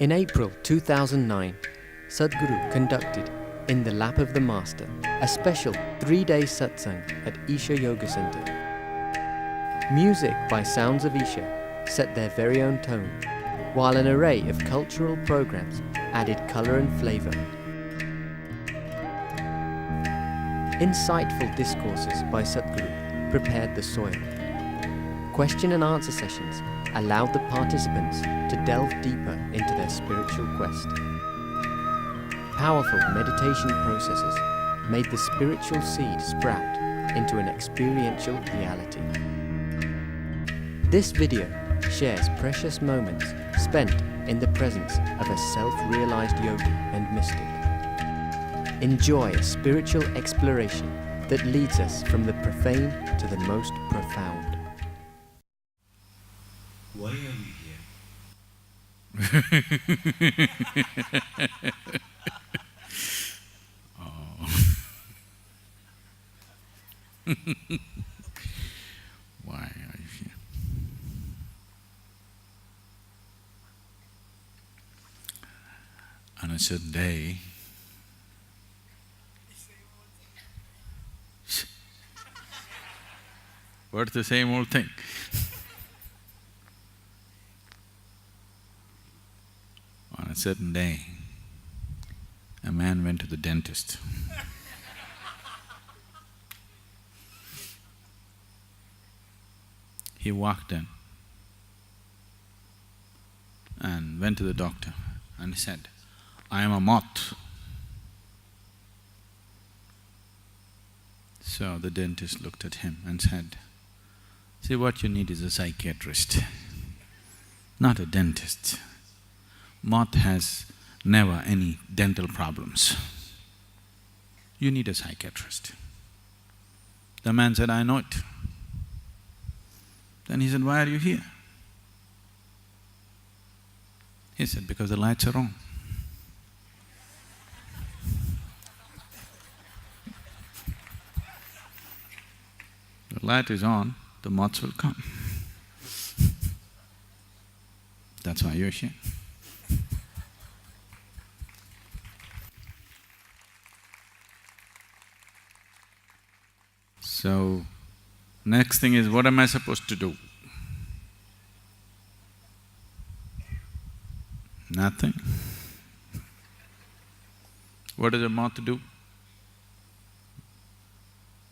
In April 2009, Sadhguru conducted, in the lap of the Master, a special 3-day satsang at Isha Yoga Center. Music by Sounds of Isha set their very own tone, while an array of cultural programs added color and flavor. Insightful discourses by Sadhguru prepared the soil. Question and answer sessions allowed the participants to delve deeper into their spiritual quest. Powerful meditation processes made the spiritual seed sprout into an experiential reality. This video shares precious moments spent in the presence of a self-realized yogi and mystic. Enjoy a spiritual exploration that leads us from the profane to the most profound. Why are we here? Why are you here? On a certain day, what's the same old thing? On a certain day, a man went to the dentist. He walked in and went to the doctor and he said, "I am a moth." So the dentist looked at him and said, "See, what you need is a psychiatrist, not a dentist. Moth has never any dental problems. You need a psychiatrist." The man said, "I know it." Then he said, "Why are you here?" He said, "Because the lights are on." The light is on, the moths will come. That's why you're here. So, next thing is, what am I supposed to do? Nothing. What does a moth do?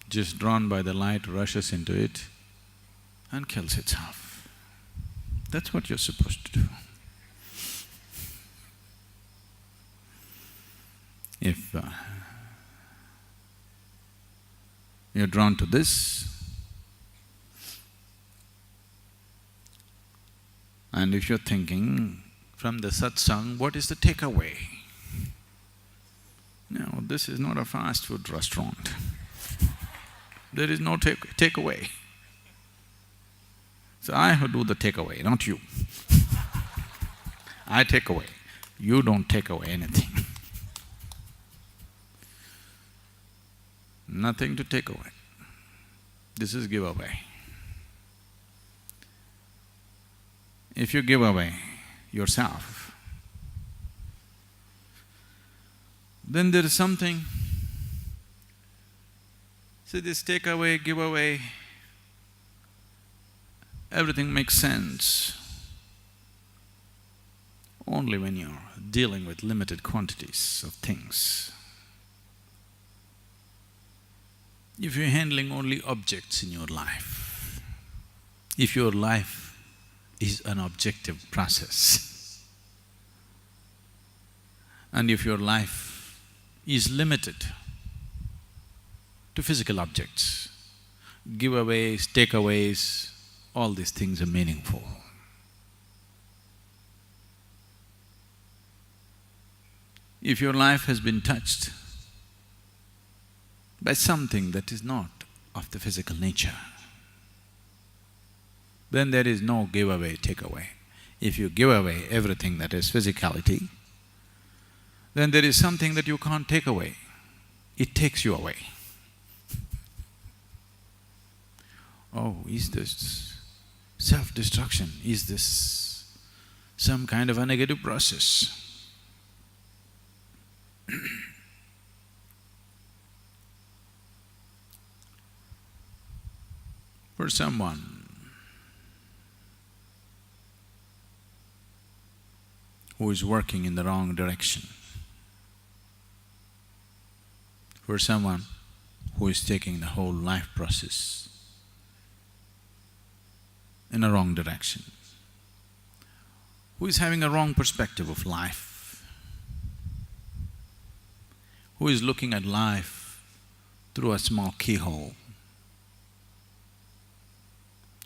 Just drawn by the light, rushes into it and kills itself. That's what you're supposed to do. If you're drawn to this, and if you're thinking from the satsang, what is the takeaway? No, this is not a fast food restaurant. There is no takeaway. So I have to do the takeaway, not you. I take away, you don't take away anything. Nothing to take away. This is giveaway. If you give away yourself, then there is something. See, this take away, give away, everything makes sense only when you're dealing with limited quantities of things. If you're handling only objects in your life, if your life is an objective process, and if your life is limited to physical objects, giveaways, takeaways, all these things are meaningful. If your life has been touched by something that is not of the physical nature, then there is no giveaway, takeaway. If you give away everything that is physicality, then there is something that you can't take away. It takes you away. Oh, is this self-destruction? Is this some kind of a negative process. For someone who is working in the wrong direction, for someone who is taking the whole life process in a wrong direction, who is having a wrong perspective of life, who is looking at life through a small keyhole.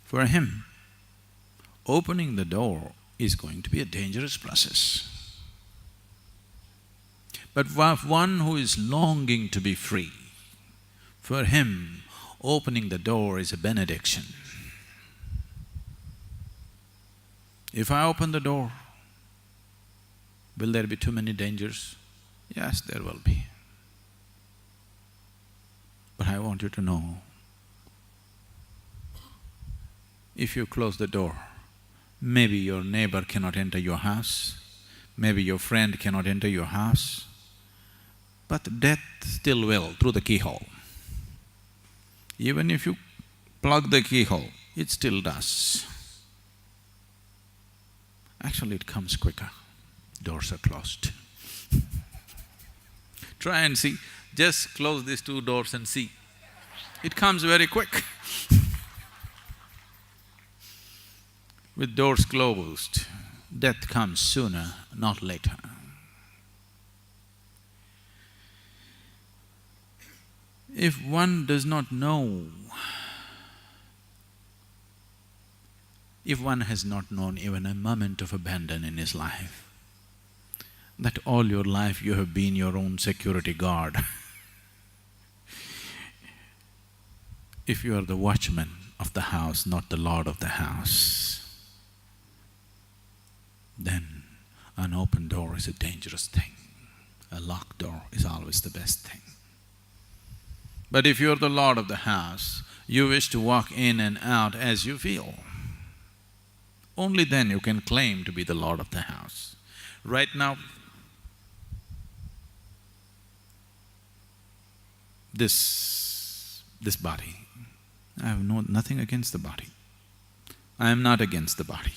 For him, opening the door is going to be a dangerous process. But for one who is longing to be free, for him, opening the door is a benediction. If I open the door, will there be too many dangers? Yes, there will be. But I want you to know, if you close the door, maybe your neighbor cannot enter your house, maybe your friend cannot enter your house, but death still will through the keyhole. Even if you plug the keyhole, it still does. Actually, it comes quicker, doors are closed. Try and see, just close these two doors and see. It comes very quick. With doors closed, death comes sooner, not later. If one does not know, if one has not known even a moment of abandon in his life, that all your life you have been your own security guard. If you are the watchman of the house, not the lord of the house, then an open door is a dangerous thing. A locked door is always the best thing. But if you're the lord of the house, you wish to walk in and out as you feel. Only then you can claim to be the lord of the house. Right now, this body, I have nothing against the body. I am not against the body.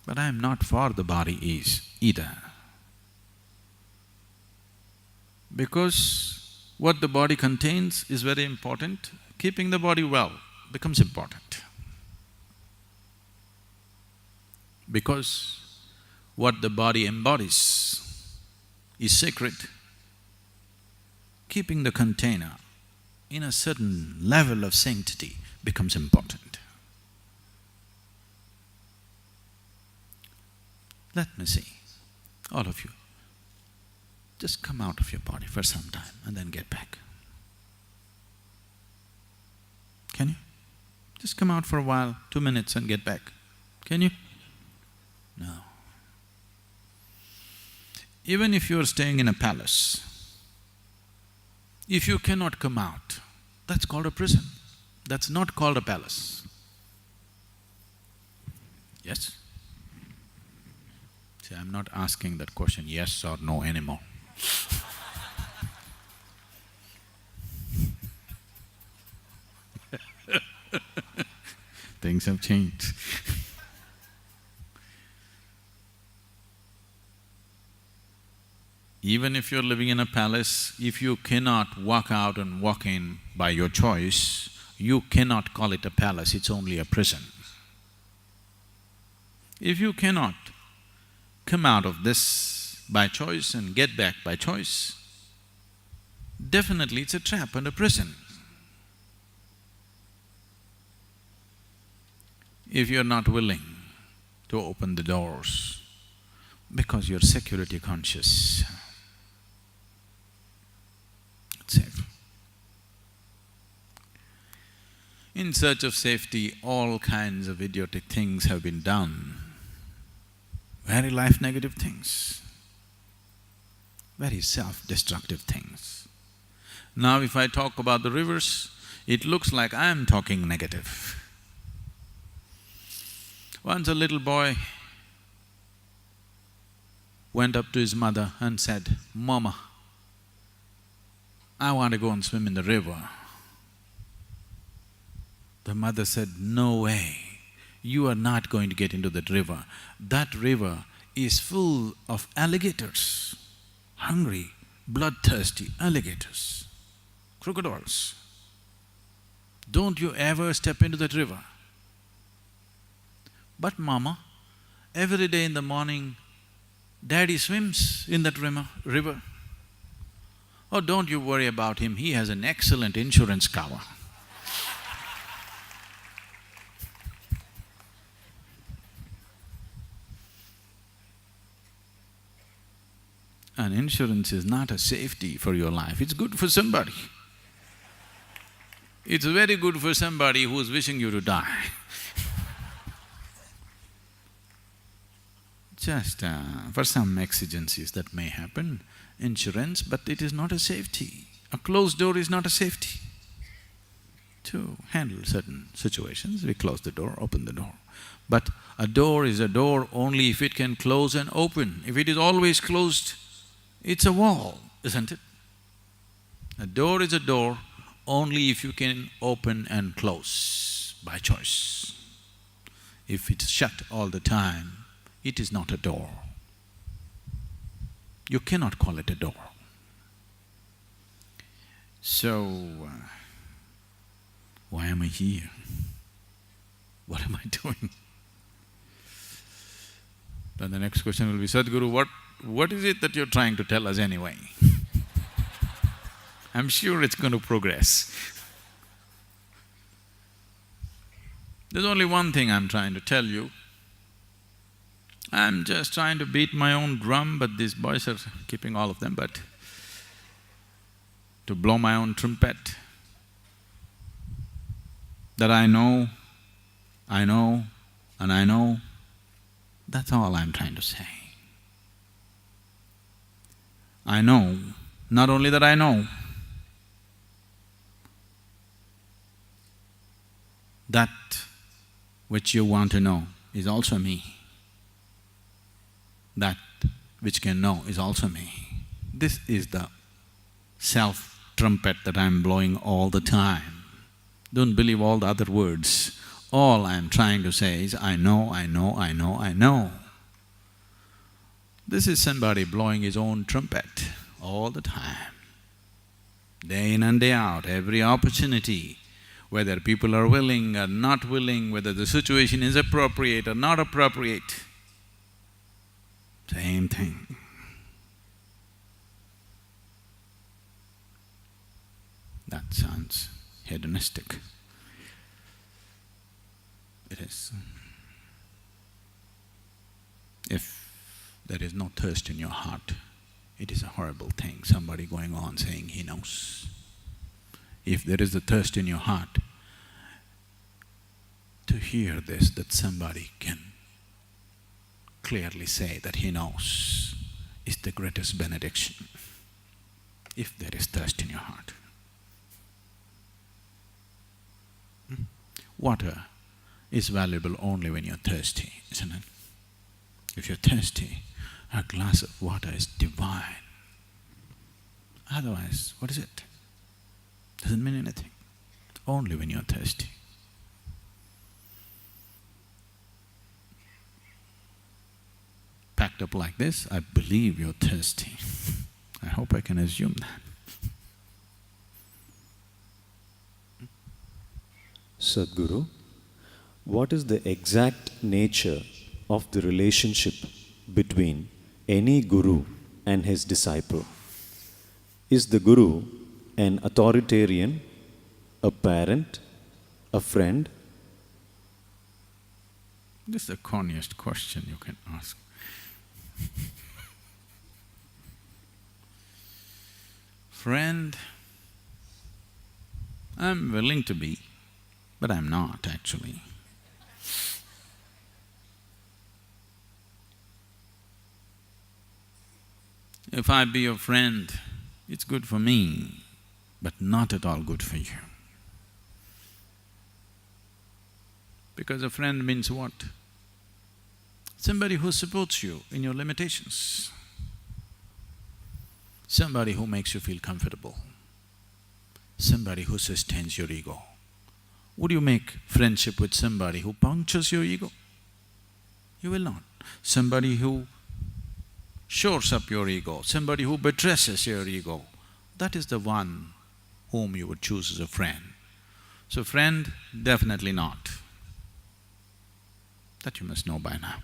But I am not for the body either. Because what the body contains is very important, keeping the body well becomes important. Because what the body embodies is sacred, keeping the container in a certain level of sanctity becomes important. Let me see, all of you, just come out of your body for some time and then get back. Can you? Just come out for a while, 2 minutes and get back. Can you? No. Even if you're staying in a palace, if you cannot come out, that's called a prison. That's not called a palace. Yes? See, I'm not asking that question yes or no anymore. Things have changed. Even if you're living in a palace, if you cannot walk out and walk in by your choice, you cannot call it a palace, it's only a prison. If you cannot come out of this by choice and get back by choice, definitely it's a trap and a prison. If you're not willing to open the doors because you're security conscious, it's safe. In search of safety, all kinds of idiotic things have been done, very life-negative things, very self-destructive things. Now if I talk about the rivers, it looks like I am talking negative. Once a little boy went up to his mother and said, "Mama, I want to go and swim in the river." The mother said, "No way, you are not going to get into that river. That river is full of alligators, hungry, bloodthirsty alligators, crocodiles. Don't you ever step into that river." "But mama, every day in the morning, daddy swims in that river." "Oh, don't you worry about him, he has an excellent insurance cover." And insurance is not a safety for your life, it's good for somebody. It's very good for somebody who's wishing you to die. Just for some exigencies that may happen, insurance, but it is not a safety. A closed door is not a safety. To handle certain situations, we close the door, open the door. But a door is a door only if it can close and open. If it is always closed, it's a wall, isn't it? A door is a door only if you can open and close by choice. If it's shut all the time, it is not a door. You cannot call it a door. So, why am I here? What am I doing? Then the next question will be, "Sadhguru, what is it that you're trying to tell us anyway?" I'm sure it's going to progress. There's only one thing I'm trying to tell you. I'm just trying to beat my own drum, but these boys are keeping all of them, but to blow my own trumpet, that I know, and I know, that's all I'm trying to say. I know, not only that I know, that which you want to know is also me. That which can know is also me. This is the self-trumpet that I'm blowing all the time. Don't believe all the other words. All I'm trying to say is, I know, I know, I know, I know. This is somebody blowing his own trumpet all the time. Day in and day out, every opportunity, whether people are willing or not willing, whether the situation is appropriate or not appropriate, same thing. That sounds hedonistic. It is. If there is no thirst in your heart, it is a horrible thing, somebody going on saying he knows. If there is a thirst in your heart to hear this, that somebody can clearly say that he knows, is the greatest benediction, if there is thirst in your heart. Water is valuable only when you're thirsty, isn't it? If you're thirsty, a glass of water is divine. Otherwise, what is it? Doesn't mean anything. It's only when you're thirsty. Packed up like this, I believe you're thirsty. I hope I can assume that. Sadhguru, what is the exact nature of the relationship between any guru and his disciple? Is the guru an authoritarian, a parent, a friend? This is the corniest question you can ask. Friend, I'm willing to be, but I'm not actually. If I be your friend, it's good for me, but not at all good for you. Because a friend means what? somebody who supports you in your limitations, somebody who makes you feel comfortable, somebody who sustains your ego. Would you make friendship with somebody who punctures your ego? You will not. Somebody who shores up your ego, somebody who betrays your ego, that is the one whom you would choose as a friend. So friend, definitely not. That you must know by now.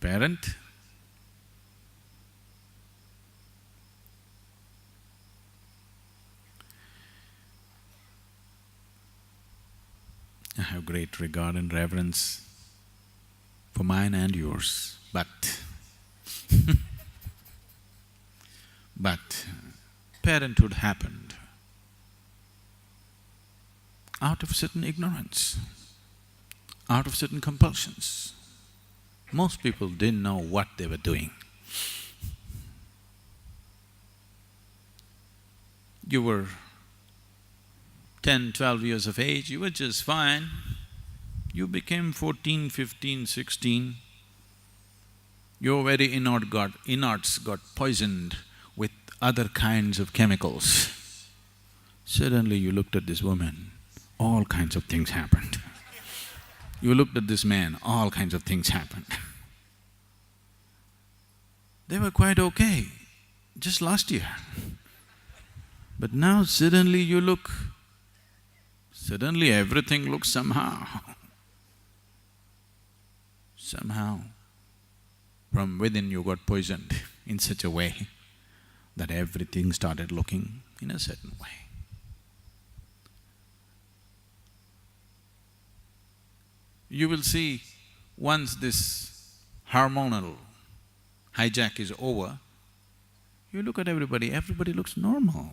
Parent, I have great regard and reverence for mine and yours, but parenthood happened out of certain ignorance, out of certain compulsions. Most people didn't know what they were doing. You were 10, 12 years of age, you were just fine. You became 14, 15, 16, your very innerts got poisoned with other kinds of chemicals. Suddenly you looked at this woman, all kinds of things happened. You looked at this man, all kinds of things happened. They were quite okay just last year. But now suddenly you look, suddenly everything looks somehow. Somehow, from within you got poisoned in such a way that everything started looking in a certain way. You will see, once this hormonal hijack is over, you look at everybody looks normal.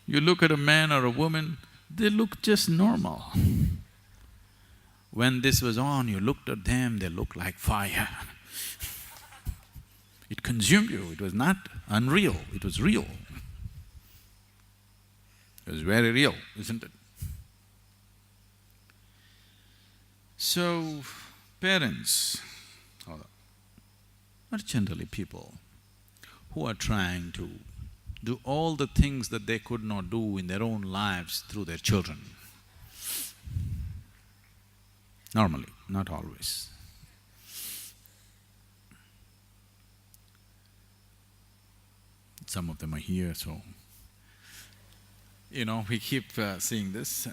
You look at a man or a woman, they look just normal. When this was on, you looked at them, they looked like fire. It consumed you, it was not unreal, it was real. It was very real, isn't it? So, parents are generally people who are trying to do all the things that they could not do in their own lives through their children. Normally, not always. Some of them are here, so… we keep seeing this.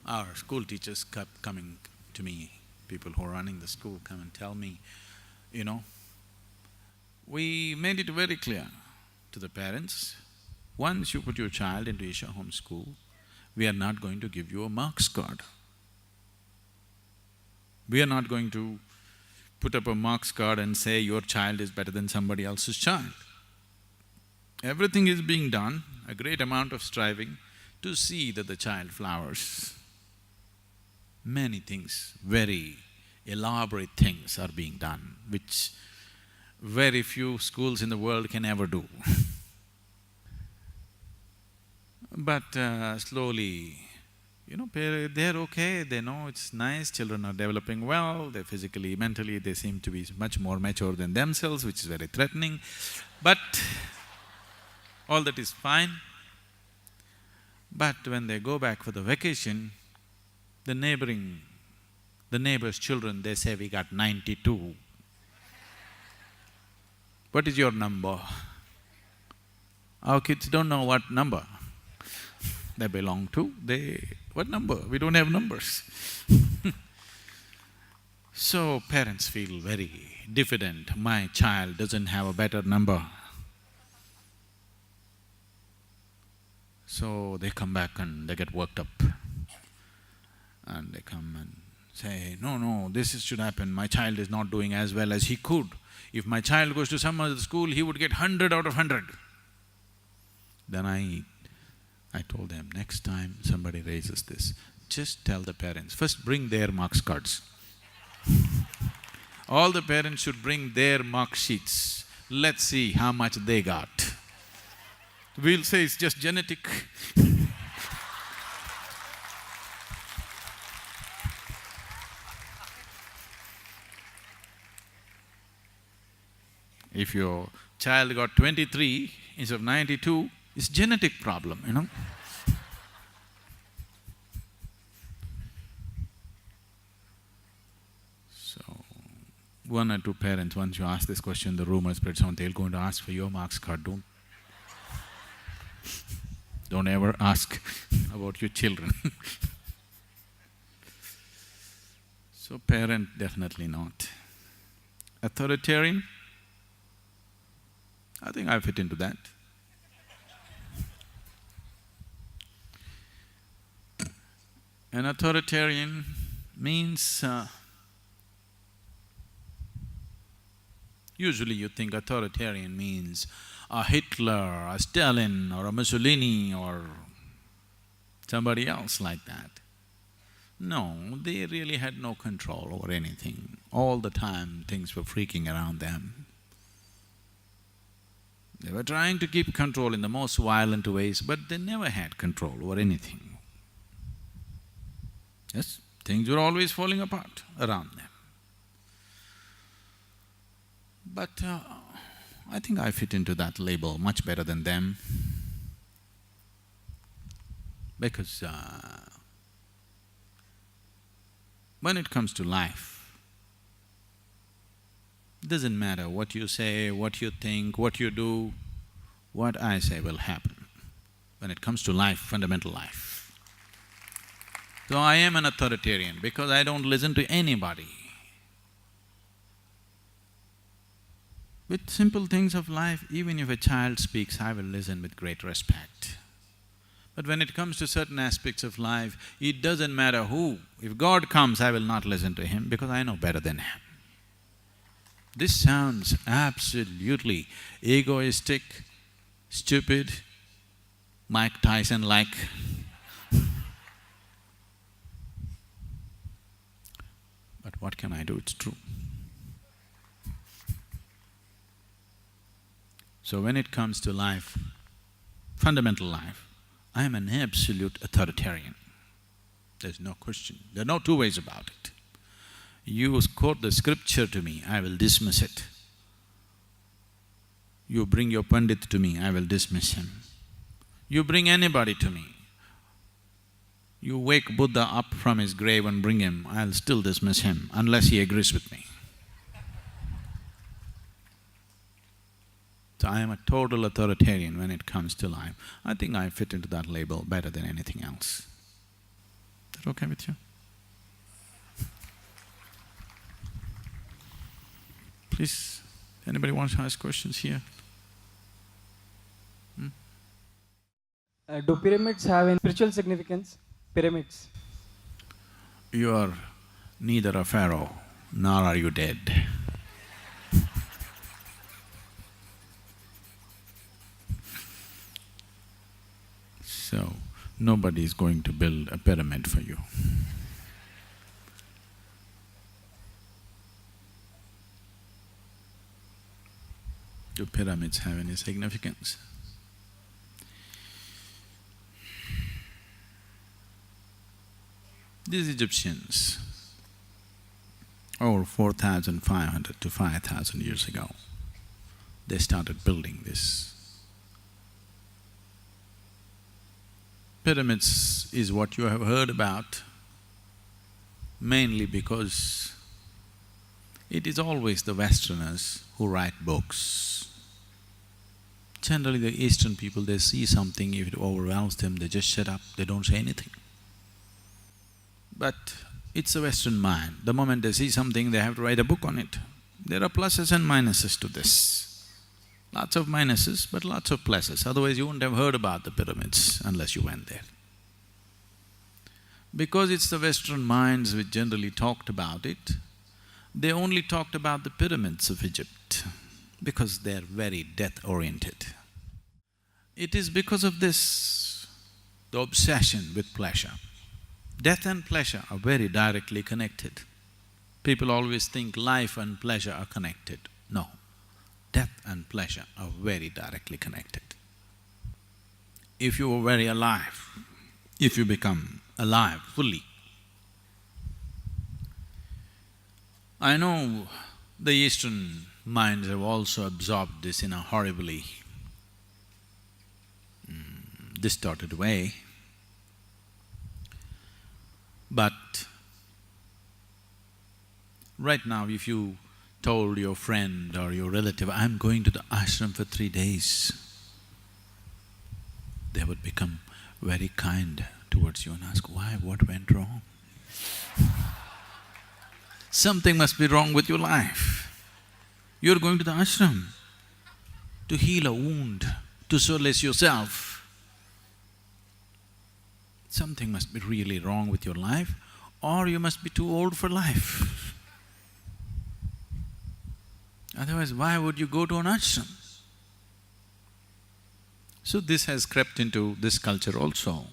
Our school teachers kept coming to me, people who are running the school come and tell me, we made it very clear to the parents, once you put your child into Isha Home School, we are not going to give you a marks card. We are not going to put up a marks card and say your child is better than somebody else's child. Everything is being done, a great amount of striving to see that the child flowers. Many things, very elaborate things are being done, which very few schools in the world can ever do. But slowly, they're okay, they know it's nice, children are developing well, they're physically, mentally, they seem to be much more mature than themselves, which is very threatening. But all that is fine. But when they go back for the vacation, the neighbor's children, they say, we got 92. What is your number? Our kids don't know what number they belong to. What number? We don't have numbers. So parents feel very diffident, my child doesn't have a better number. So they come back and they get worked up. And they come and say, no, this should happen, my child is not doing as well as he could. If my child goes to some other school, he would get 100 out of 100. Then I told them, next time somebody raises this, just tell the parents, first bring their marks cards. All the parents should bring their mark sheets. Let's see how much they got. We'll say it's just genetic. If your child got 23 instead of 92, it's genetic problem, you know. So, one or two parents, once you ask this question, the rumor spreads on, they're going to ask for your marks card, don't ever ask about your children. So parent, definitely not. Authoritarian? I think I fit into that. An authoritarian means, usually you think authoritarian means a Hitler, a Stalin or a Mussolini or somebody else like that. No, they really had no control over anything. All the time things were freaking around them. They were trying to keep control in the most violent ways, but they never had control over anything. Yes, things were always falling apart around them. But I think I fit into that label much better than them, because when it comes to life, it doesn't matter what you say, what you think, what you do, what I say will happen when it comes to life, fundamental life. So I am an authoritarian because I don't listen to anybody. With simple things of life, even if a child speaks, I will listen with great respect. But when it comes to certain aspects of life, it doesn't matter who. If God comes, I will not listen to him because I know better than him. This sounds absolutely egoistic, stupid, Mike Tyson-like. But what can I do? It's true. So when it comes to life, fundamental life, I am an absolute authoritarian. There's no question, there are no two ways about it. You quote the scripture to me, I will dismiss it. You bring your Pandit to me, I will dismiss him. You bring anybody to me. You wake Buddha up from his grave and bring him, I'll still dismiss him unless he agrees with me. So I am a total authoritarian when it comes to life. I think I fit into that label better than anything else. Is that okay with you? Please, anybody wants to ask questions here? Do pyramids have any spiritual significance? Pyramids. You are neither a pharaoh, nor are you dead. So, nobody is going to build a pyramid for you. Do pyramids have any significance? These Egyptians, over 4,500 to 5,000 years ago, they started building this. Pyramids is what you have heard about, mainly because it is always the Westerners who write books. Generally the Eastern people, they see something, if it overwhelms them, they just shut up, they don't say anything. But it's a Western mind, the moment they see something, they have to write a book on it. There are pluses and minuses to this. Lots of minuses, but lots of pluses, otherwise you wouldn't have heard about the pyramids unless you went there. Because it's the Western minds which generally talked about it, they only talked about the pyramids of Egypt because they're very death-oriented. It is because of this, the obsession with pleasure. Death and pleasure are very directly connected. People always think life and pleasure are connected. No, death and pleasure are very directly connected. if you are very alive, if you become alive fully. I know the Eastern minds have also absorbed this in a horribly distorted way, but right now if you told your friend or your relative, I'm going to the ashram for 3 days, they would become very kind towards you and ask, why, what went wrong? Something must be wrong with your life. You're going to the ashram to heal a wound, to solace yourself. Something must be really wrong with your life, or you must be too old for life. Otherwise, why would you go to an ashram? So this has crept into this culture also.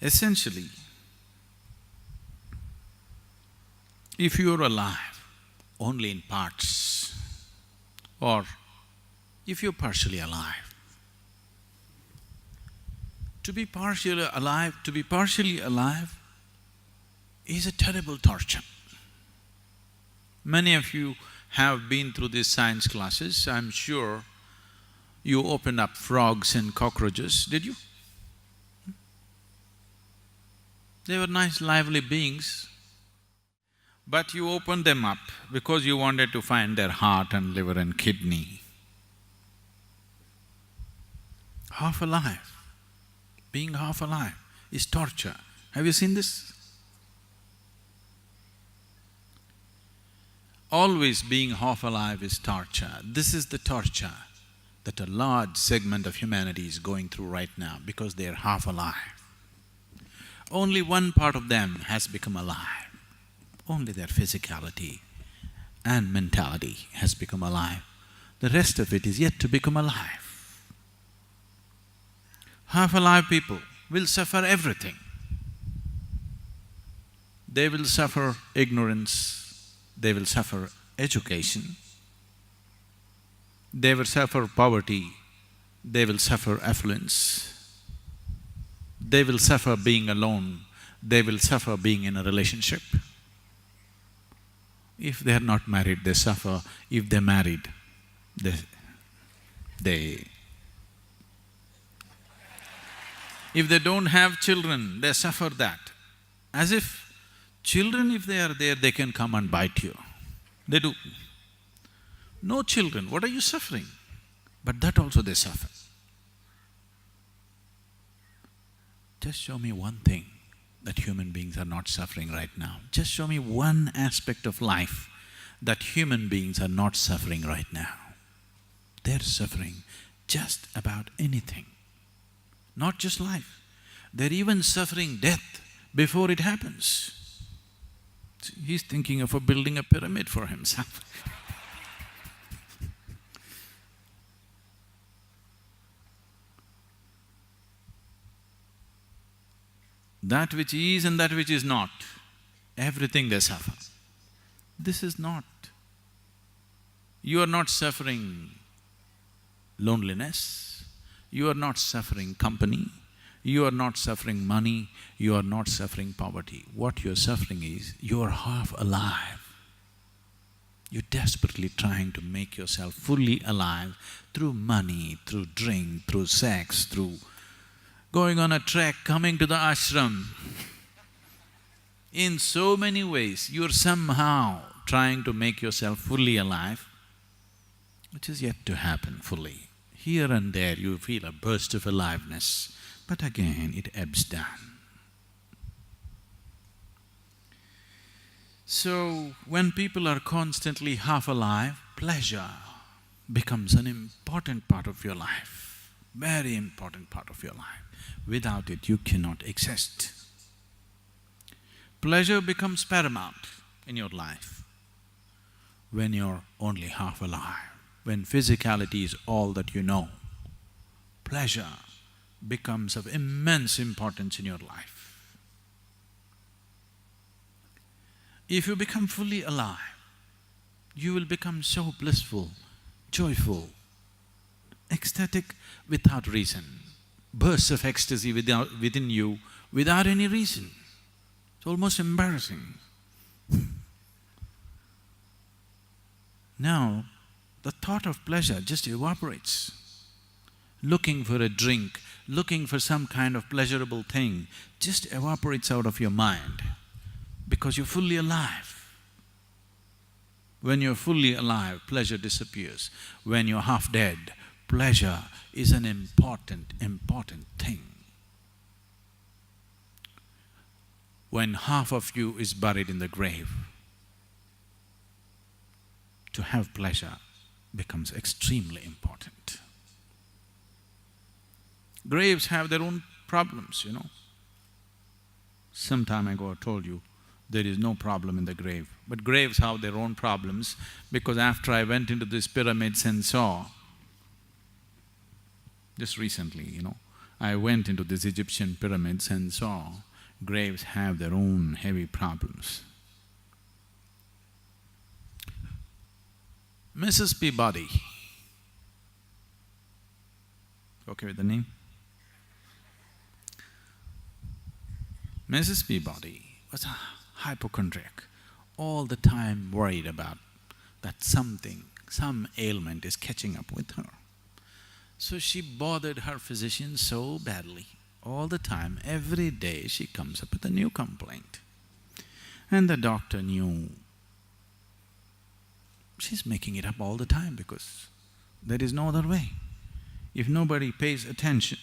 Essentially, if you're alive only in parts, or if you're partially alive, to be partially alive is a terrible torture. Many of you have been through these science classes. I'm sure you opened up frogs and cockroaches, did you? They were nice, lively beings, but you opened them up because you wanted to find their heart and liver and kidney. Half alive, being half alive is torture. Have you seen this? Always being half alive is torture. This is the torture that a large segment of humanity is going through right now because they are half alive. Only one part of them has become alive. Only their physicality and mentality has become alive. The rest of it is yet to become alive. Half-alive people will suffer everything. They will suffer ignorance, they will suffer education, they will suffer poverty, they will suffer affluence, they will suffer being alone, they will suffer being in a relationship. If they are not married, they suffer. If they're married, if they don't have children, they suffer that. As if children, if they are there, they can come and bite you. They do. No children, what are you suffering? But that also they suffer. Just show me one thing that human beings are not suffering right now. Just show me one aspect of life that human beings are not suffering right now. They're suffering just about anything. Not just life, they're even suffering death before it happens. He's thinking of building a pyramid for himself. That which is and that which is not, everything they suffer. This is not. You are not suffering loneliness, you are not suffering company, you are not suffering money, you are not suffering poverty. What you're suffering is, you're half alive. You're desperately trying to make yourself fully alive through money, through drink, through sex, through going on a trek, coming to the ashram. In so many ways, you're somehow trying to make yourself fully alive, which is yet to happen fully. Here and there you feel a burst of aliveness, but again it ebbs down. So, when people are constantly half alive, pleasure becomes an important part of your life, very important part of your life. Without it, you cannot exist. Pleasure becomes paramount in your life when you're only half alive. When physicality is all that you know, pleasure becomes of immense importance in your life. If you become fully alive, you will become so blissful, joyful, ecstatic without reason, bursts of ecstasy within you without any reason. It's almost embarrassing. Now, the thought of pleasure just evaporates. Looking for a drink, looking for some kind of pleasurable thing just evaporates out of your mind because you're fully alive. When you're fully alive, pleasure disappears. When you're half dead, pleasure is an important thing. When half of you is buried in the grave, to have pleasure becomes extremely important. Graves have their own problems, you know. Some time ago I told you, there is no problem in the grave. But graves have their own problems because after I went into these pyramids and saw, just recently, you know, I went into these Egyptian pyramids and saw graves have their own heavy problems. Mrs. Peabody, okay with the name? Mrs. Peabody was a hypochondriac, all the time worried about that something, some ailment is catching up with her. So she bothered her physician so badly, all the time, every day she comes up with a new complaint. And the doctor knew she's making it up all the time because there is no other way. If nobody pays attention,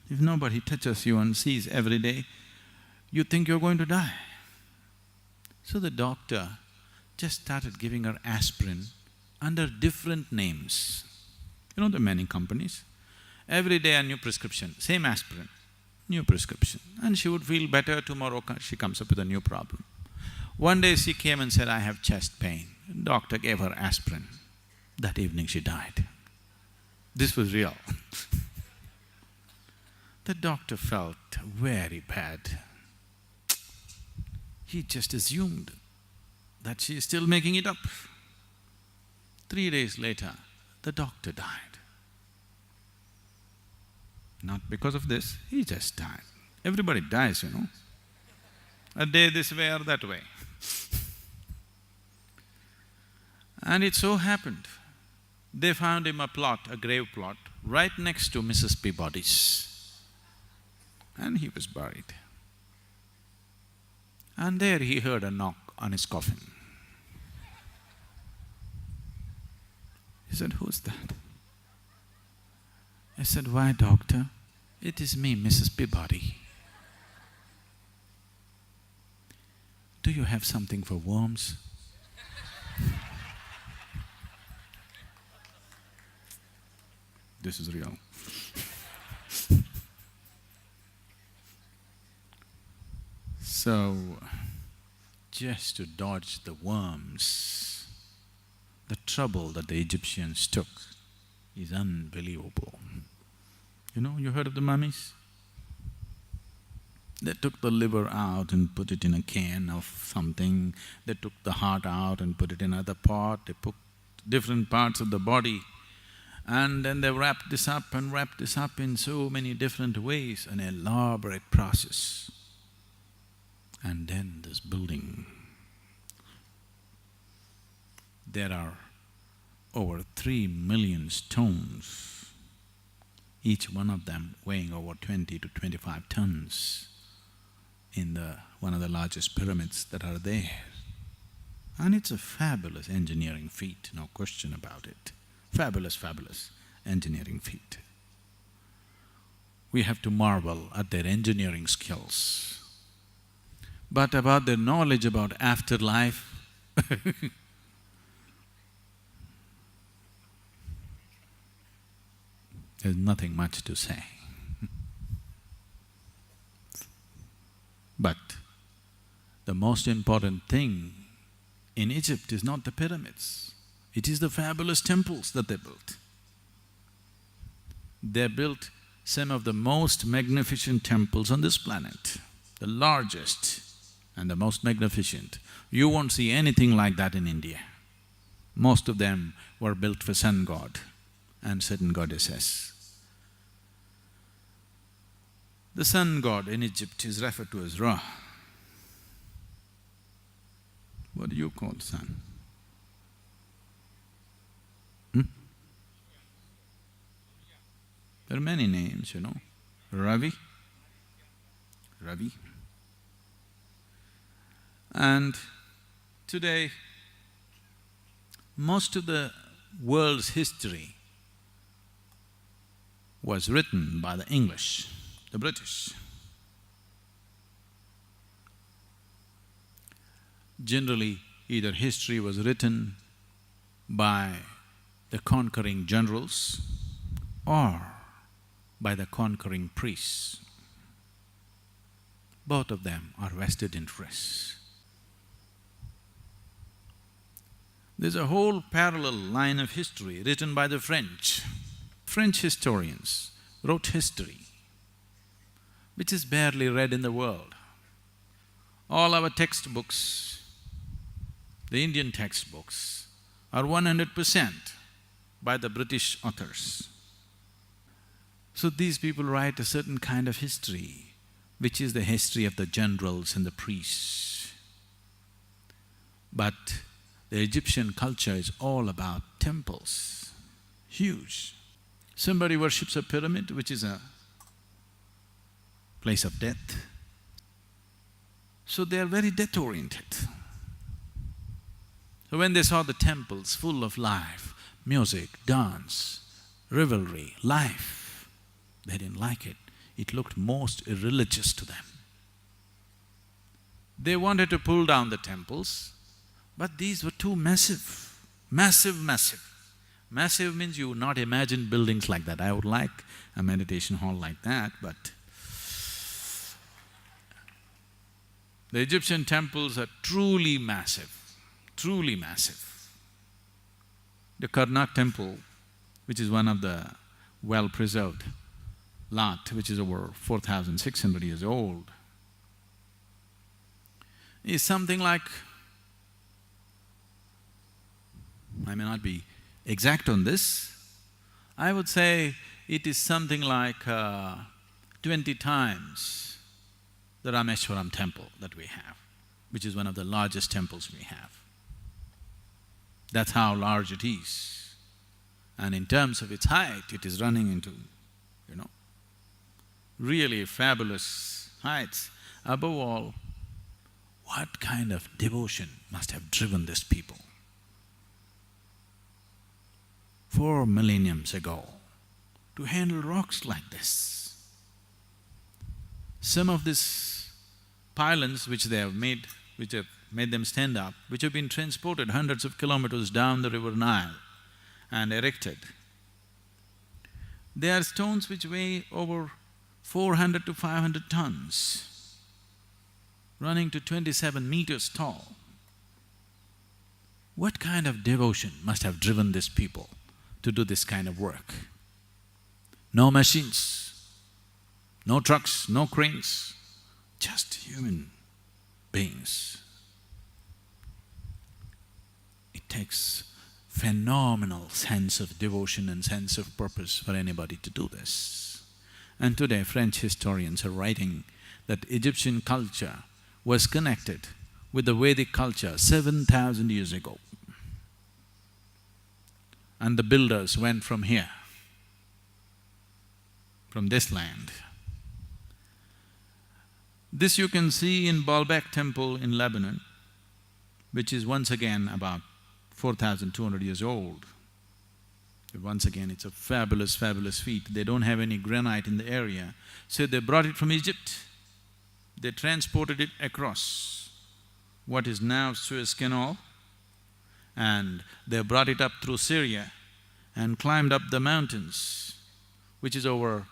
if nobody touches you and sees every day, you think you're going to die. So the doctor just started giving her aspirin under different names. You know, there are many companies. Every day a new prescription, same aspirin, new prescription. And she would feel better, tomorrow she comes up with a new problem. One day she came and said, I have chest pain. Doctor gave her aspirin. That evening she died. This was real. The doctor felt very bad. He just assumed that she is still making it up. 3 days later, the doctor died. Not because of this, he just died. Everybody dies, you know. A day this way or that way. And it so happened, they found him a plot, a grave plot, right next to Mrs. Peabody's. And he was buried. And there he heard a knock on his coffin. He said, who's that? I said, why, doctor? It is me, Mrs. Peabody. Do you have something for worms? This is real. So, just to dodge the worms, the trouble that the Egyptians took is unbelievable. You know, you heard of the mummies? They took the liver out and put it in a can of something, they took the heart out and put it in another pot, they put different parts of the body, and then they wrapped this up and wrapped this up in so many different ways, an elaborate process. And then this building, there are over 3 million stones, each one of them weighing over 20 to 25 tons in one of the largest pyramids that are there. And it's a fabulous engineering feat, no question about it. Fabulous, fabulous engineering feat. We have to marvel at their engineering skills. But about their knowledge about afterlife, there's nothing much to say. But the most important thing in Egypt is not the pyramids, it is the fabulous temples that they built. They built some of the most magnificent temples on this planet, the largest and the most magnificent. You won't see anything like that in India. Most of them were built for sun god, and certain goddesses. The sun god in Egypt is referred to as Ra. What do you call sun? There are many names, you know. Ravi. And today, most of the world's history was written by the English, the British. Generally, either history was written by the conquering generals or by the conquering priests. Both of them are vested interests. There's a whole parallel line of history written by the French. French historians wrote history, which is barely read in the world. All our textbooks, the Indian textbooks, are 100% by the British authors. So these people write a certain kind of history, which is the history of the generals and the priests. But the Egyptian culture is all about temples, huge. Somebody worships a pyramid, which is a place of death. So they are very death-oriented. So when they saw the temples full of life, music, dance, revelry, life, they didn't like it. It looked most irreligious to them. They wanted to pull down the temples, but these were too massive, massive. Massive means you would not imagine buildings like that. I would like a meditation hall like that, but the Egyptian temples are truly massive, truly massive. The Karnak temple, which is one of the well-preserved lot, which is over 4,600 years old, is something like, I may not be exact on this, I would say it is something like 20 times the Rameshwaram temple that we have, which is one of the largest temples we have. That's how large it is. And in terms of its height, it is running into, you know, really fabulous heights. Above all, what kind of devotion must have driven these people 4 millenniums ago to handle rocks like this? Some of these pylons which they have made, which have made them stand up, which have been transported hundreds of kilometers down the river Nile and erected, they are stones which weigh over 400 to 500 tons, running to 27 meters tall. What kind of devotion must have driven these people to do this kind of work? No machines, no trucks, no cranes, just human beings. It takes phenomenal sense of devotion and sense of purpose for anybody to do this. And today French historians are writing that Egyptian culture was connected with the Vedic culture 7,000 years ago. And the builders went from here, from this land. This you can see in Baalbek temple in Lebanon, which is once again about 4,200 years old. Once again, it's a fabulous feat. They don't have any granite in the area, so they brought it from Egypt. They transported it across what is now Suez Canal, and they brought it up through Syria and climbed up the mountains, which is over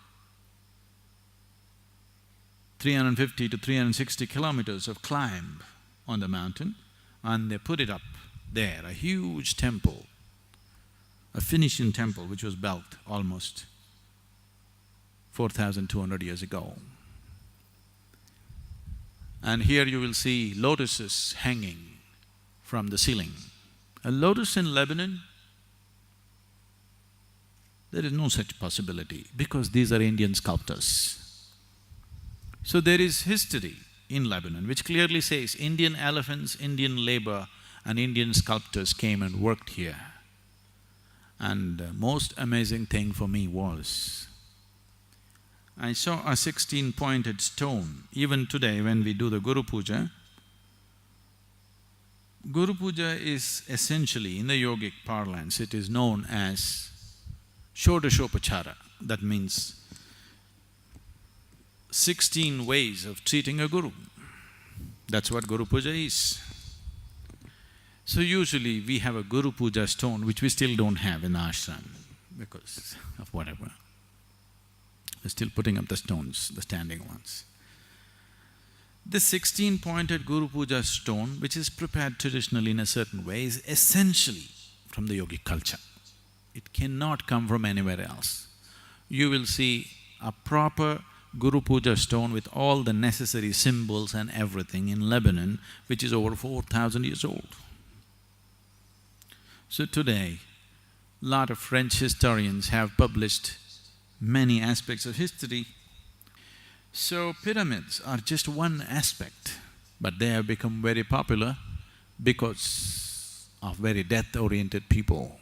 350 to 360 kilometers of climb on the mountain, and they put it up there, a huge temple, a Phoenician temple which was built almost 4,200 years ago. And here you will see lotuses hanging from the ceiling. A lotus in Lebanon There is no such possibility because these are Indian sculptors. So there is history in Lebanon which clearly says Indian elephants, Indian labor and Indian sculptors came and worked here. And most amazing thing for me was, I saw a 16-pointed stone. Even today when we do the Guru Puja is essentially, in the yogic parlance, it is known as Shodashopachara. That means 16 ways of treating a guru. That's what Guru Puja is. So usually we have a Guru Puja stone which we still don't have in the ashram because of whatever. We're still putting up the stones, the standing ones. This 16-pointed Guru Puja stone, which is prepared traditionally in a certain way, is essentially from the yogic culture. It cannot come from anywhere else. You will see a proper Guru Puja stone with all the necessary symbols and everything in Lebanon, which is over 4,000 years old. So today, lot of French historians have published many aspects of history. So pyramids are just one aspect, but they have become very popular because of very death-oriented people.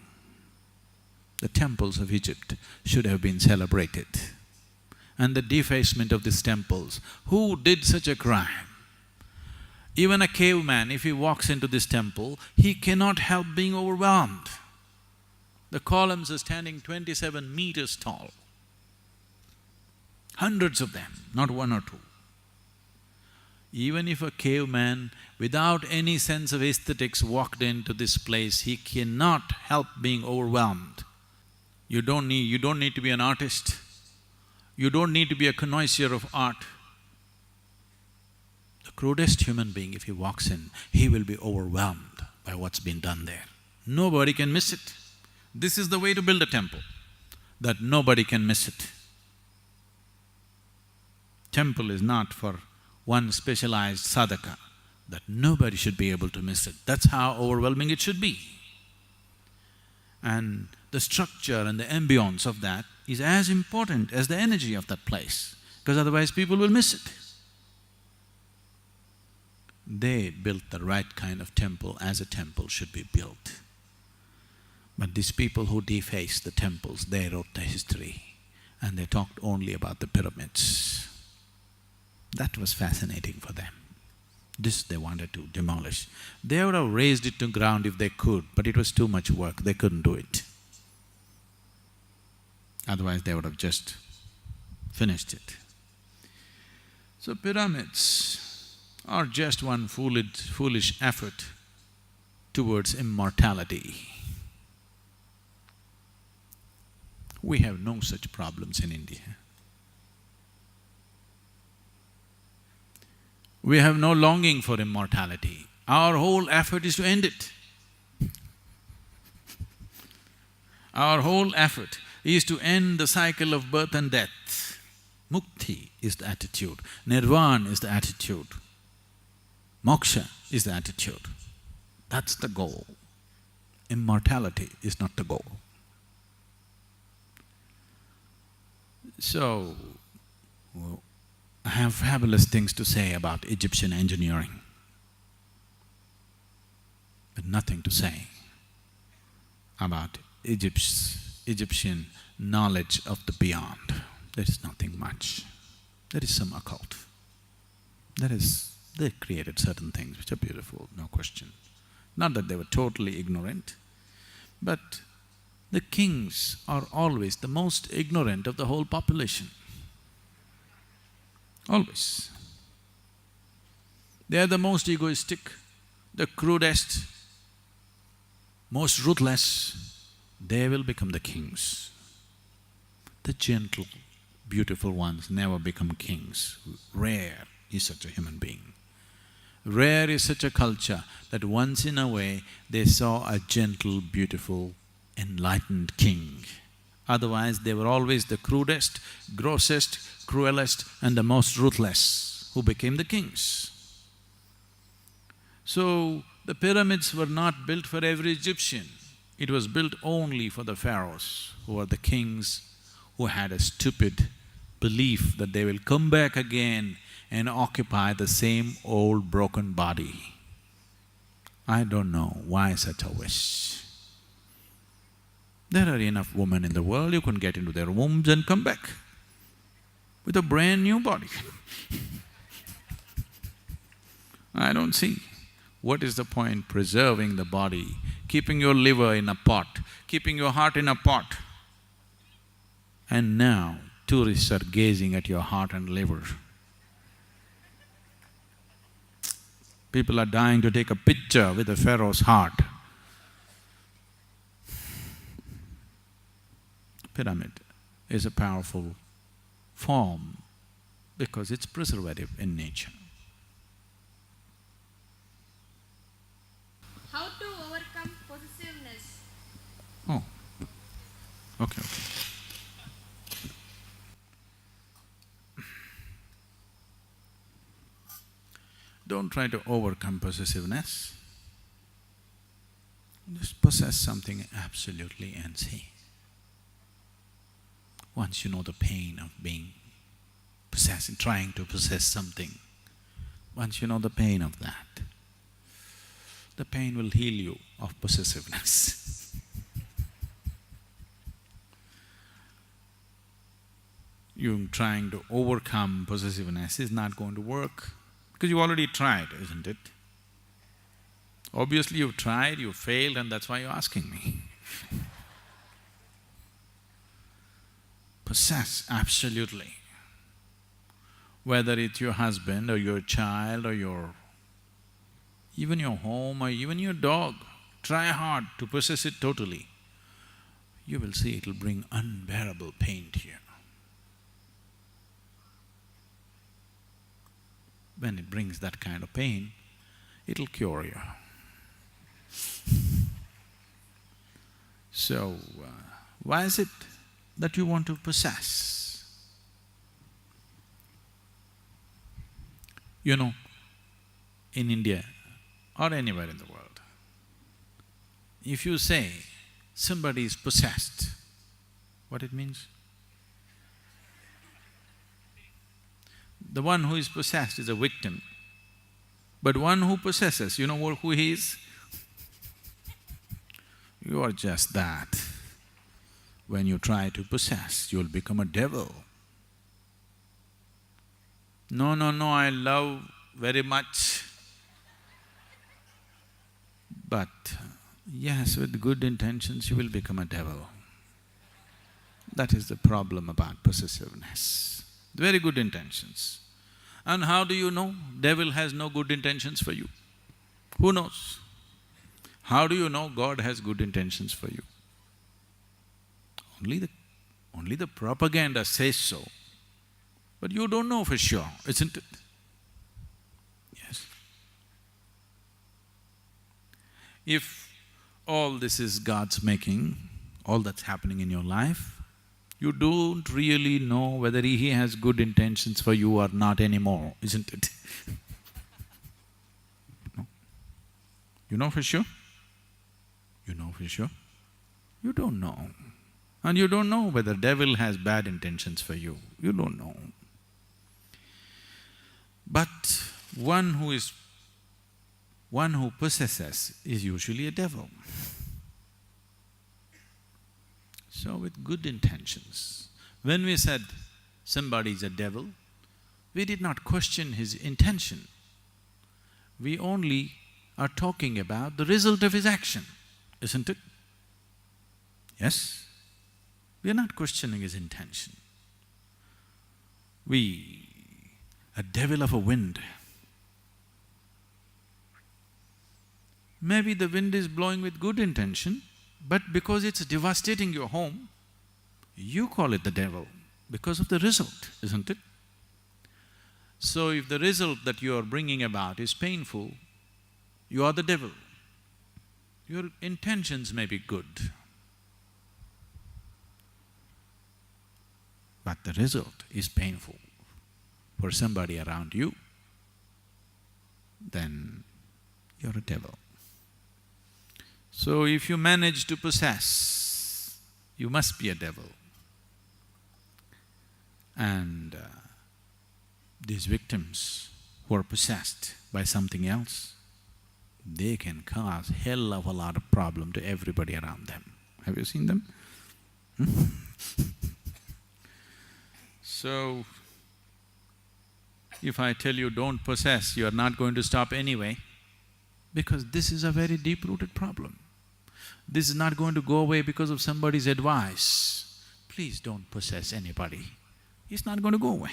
The temples of Egypt should have been celebrated. And the defacement of these temples, who did such a crime? Even a caveman, if he walks into this temple, he cannot help being overwhelmed. The columns are standing 27 meters tall. Hundreds of them, not one or two. Even if a caveman, without any sense of aesthetics, walked into this place, he cannot help being overwhelmed. You don't need to be an artist. You don't need to be a connoisseur of art. The crudest human being, if he walks in, he will be overwhelmed by what's been done there. Nobody can miss it. This is the way to build a temple, that nobody can miss it. Temple is not for one specialized sadhaka, that nobody should be able to miss it. That's how overwhelming it should be. And the structure and the ambience of that is as important as the energy of that place, because otherwise people will miss it. They built the right kind of temple as a temple should be built. But these people who defaced the temples, they wrote the history and they talked only about the pyramids. That was fascinating for them. This they wanted to demolish. They would have razed it to ground if they could, but it was too much work, they couldn't do it. Otherwise they would have just finished it. So pyramids are just one foolish effort towards immortality. We have no such problems in India. We have no longing for immortality. Our whole effort is to end it. Our whole effort is to end the cycle of birth and death. Mukti is the attitude, nirvana is the attitude, moksha is the attitude. That's the goal. Immortality is not the goal. So, I have fabulous things to say about Egyptian engineering, but nothing to say about Egyptian knowledge of the beyond. There is nothing much. There is some occult. They created certain things which are beautiful, no question. Not that they were totally ignorant, but the kings are always the most ignorant of the whole population. Always. They are the most egoistic, the crudest, most ruthless. They will become the kings. The gentle, beautiful ones never become kings. Rare is such a human being. Rare is such a culture that once in a way they saw a gentle, beautiful, enlightened king. Otherwise, they were always the crudest, grossest, cruelest and the most ruthless who became the kings. So, the pyramids were not built for every Egyptian. It was built only for the pharaohs, who were the kings, who had a stupid belief that they will come back again and occupy the same old broken body. I don't know why such a wish. There are enough women in the world, you can get into their wombs and come back with a brand new body. I don't see. What is the point preserving the body, keeping your liver in a pot, keeping your heart in a pot? And now tourists are gazing at your heart and liver. People are dying to take a picture with the pharaoh's heart. Pyramid is a powerful form because it's preservative in nature. How to overcome possessiveness? Oh, okay. Don't try to overcome possessiveness. Just possess something absolutely and see. Once you know the pain of being possessed, trying to possess something, once you know the pain of that, the pain will heal you of possessiveness. You trying to overcome possessiveness is not going to work because you already tried, isn't it? Obviously you've tried, you failed, and that's why you're asking me. Possess, absolutely. Whether it's your husband or your child or even your home or even your dog, try hard to possess it totally. You will see it'll bring unbearable pain to you. When it brings that kind of pain, it'll cure you. So, why is it that you want to possess? You know, in India or anywhere in the world, if you say somebody is possessed, what it means? The one who is possessed is a victim, but one who possesses, you know who he is? You are just that. When you try to possess, you'll become a devil. No, I love very much. But yes, with good intentions, you will become a devil. That is the problem about possessiveness. Very good intentions. And how do you know devil has no good intentions for you? Who knows? How do you know God has good intentions for you? Only the propaganda says so, but you don't know for sure, isn't it? Yes. If all this is God's making, all that's happening in your life, you don't really know whether He has good intentions for you or not anymore, isn't it? No. You know for sure? You know for sure? You don't know. And you don't know whether devil has bad intentions for you, you don't know. But one who possesses is usually a devil. So with good intentions, when we said somebody is a devil, we did not question his intention. We only are talking about the result of his action, isn't it? Yes? We are not questioning his intention. A devil of a wind. Maybe the wind is blowing with good intention, but because it's devastating your home, you call it the devil because of the result, isn't it? So if the result that you are bringing about is painful, you are the devil. Your intentions may be good, but the result is painful for somebody around you, then you're a devil. So if you manage to possess, you must be a devil. And these victims who are possessed by something else, they can cause hell of a lot of problem to everybody around them. Have you seen them? So, if I tell you don't possess, you are not going to stop anyway, because this is a very deep-rooted problem. This is not going to go away because of somebody's advice. Please don't possess anybody. It's not going to go away.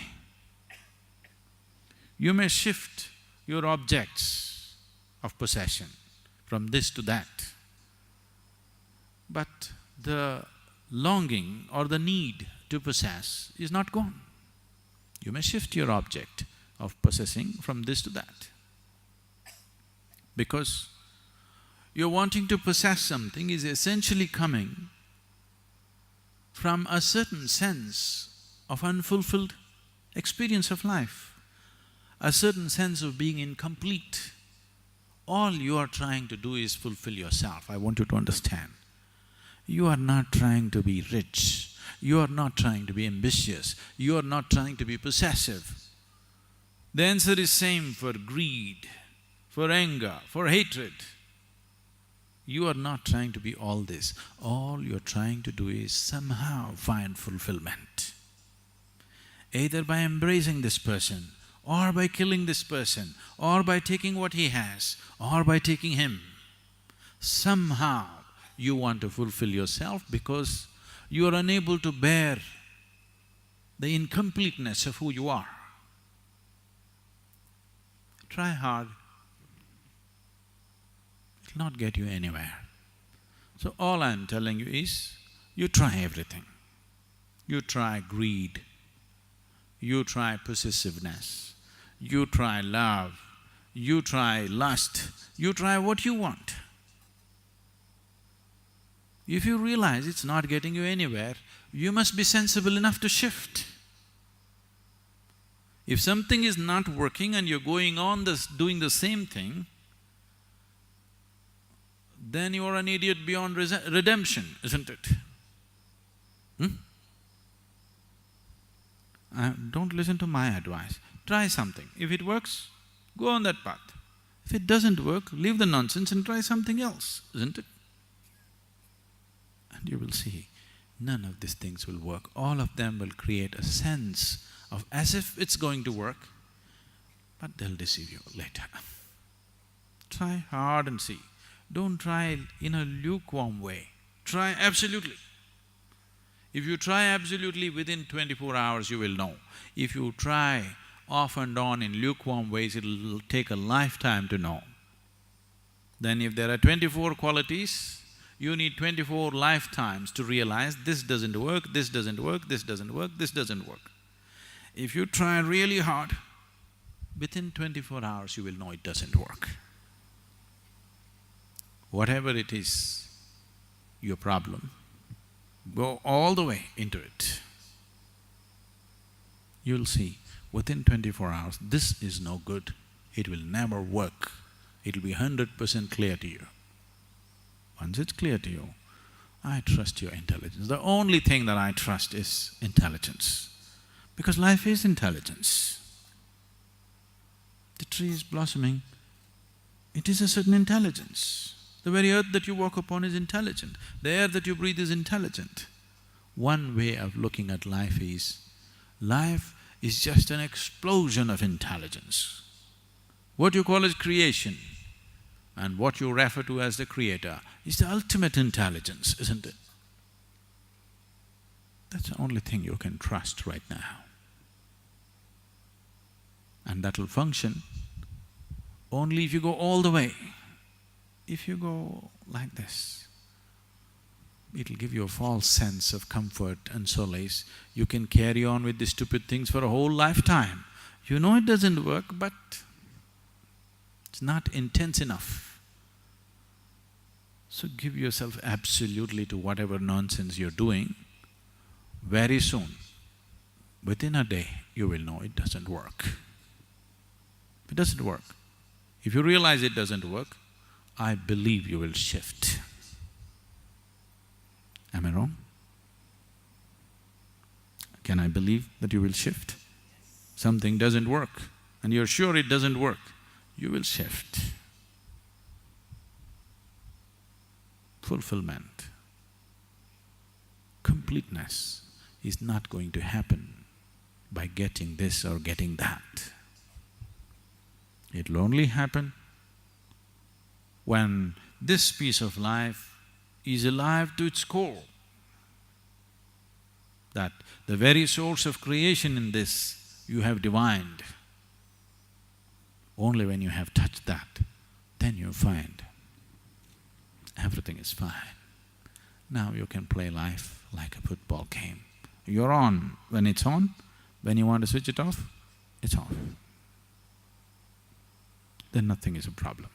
You may shift your objects of possession from this to that, but the longing or the need to possess is not gone. You may shift your object of possessing from this to that, because your wanting to possess something is essentially coming from a certain sense of unfulfilled experience of life, a certain sense of being incomplete. All you are trying to do is fulfill yourself. I want you to understand. You are not trying to be rich, you are not trying to be ambitious, you are not trying to be possessive. The answer is same for greed, for anger, for hatred. You are not trying to be all this. All you're trying to do is somehow find fulfillment. Either by embracing this person, or by killing this person, or by taking what he has, or by taking him. Somehow you want to fulfill yourself because you are unable to bear the incompleteness of who you are. Try hard, it'll not get you anywhere. So all I'm telling you is, you try everything. You try greed, you try possessiveness, you try love, you try lust, you try what you want. If you realize it's not getting you anywhere, you must be sensible enough to shift. If something is not working and you're going on doing the same thing, then you are an idiot beyond redemption, isn't it? Don't listen to my advice. Try something. If it works, go on that path. If it doesn't work, leave the nonsense and try something else, isn't it? And you will see, none of these things will work. All of them will create a sense of as if it's going to work, but they'll deceive you later. Try hard and see. Don't try in a lukewarm way. Try absolutely. If you try absolutely, within 24 hours you will know. If you try off and on in lukewarm ways, it'll take a lifetime to know. Then if there are 24 qualities, you need 24 lifetimes to realize this doesn't work, this doesn't work, this doesn't work, this doesn't work. If you try really hard, within 24 hours you will know it doesn't work. Whatever it is, your problem, go all the way into it. You'll see, within 24 hours, this is no good, it will never work. It'll be 100% clear to you. Once it's clear to you, I trust your intelligence. The only thing that I trust is intelligence, because life is intelligence. The tree is blossoming, it is a certain intelligence. The very earth that you walk upon is intelligent, the air that you breathe is intelligent. One way of looking at life is just an explosion of intelligence. What you call as creation and what you refer to as the creator is the ultimate intelligence, isn't it? That's the only thing you can trust right now. And that'll function only if you go all the way. If you go like this, it'll give you a false sense of comfort and solace. You can carry on with these stupid things for a whole lifetime. You know it doesn't work, but it's not intense enough. So give yourself absolutely to whatever nonsense you're doing. Very soon, within a day, you will know it doesn't work. It doesn't work. If you realize it doesn't work, I believe you will shift. Am I wrong? Can I believe that you will shift? Something doesn't work and you're sure it doesn't work, you will shift. Fulfillment, completeness is not going to happen by getting this or getting that. It'll only happen when this piece of life is alive to its core, that the very source of creation in this you have divined. Only when you have touched that, then you find everything is fine. Now you can play life like a football game. You're on when it's on, when you want to switch it off, it's off. Then nothing is a problem.